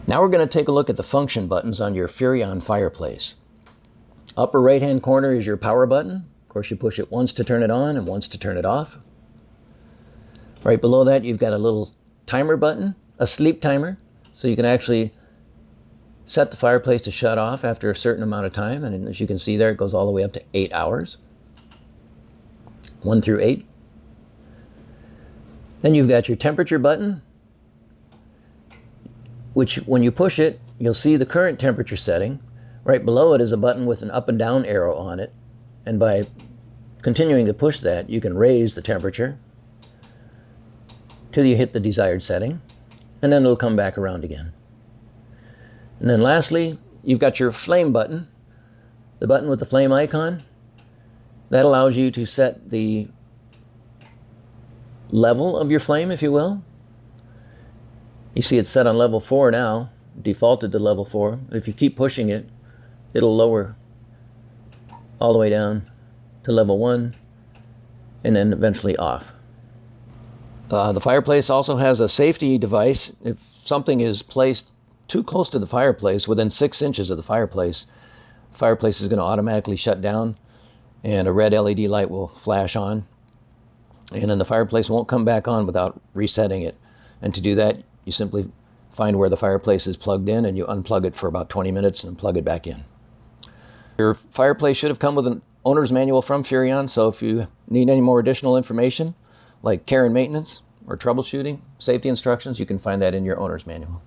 Now we're going to take a look at the function buttons on your Furrion Fireplace. Upper right hand corner is your power button. Of course, you push it once to turn it on and once to turn it off. Right below that you've got a little timer button, a sleep timer, so you can actually set the fireplace to shut off after a certain amount of time, and as you can see there, it goes all the way up to 8 hours. 1 through 8. Then you've got your temperature button, which when you push it, you'll see the current temperature setting. Right below it is a button with an up and down arrow on it, and by continuing to push that, you can raise the temperature till you hit the desired setting, and then it'll come back around again. And then lastly, you've got your flame button, the button with the flame icon. That allows you to set the level of your flame, if you will. You see it's set on level 4 now, defaulted to level 4. If you keep pushing it, it'll lower all the way down to level 1 and then eventually off. The fireplace also has a safety device. If something is placed too close to the fireplace, within 6 inches of the fireplace is going to automatically shut down and a red LED light will flash on, and then the fireplace won't come back on without resetting it. And to do that, you simply find where the fireplace is plugged in and you unplug it for about 20 minutes and plug it back in. Your fireplace should have come with an owner's manual from Furrion, so if you need any more additional information like care and maintenance or troubleshooting, safety instructions, you can find that in your owner's manual.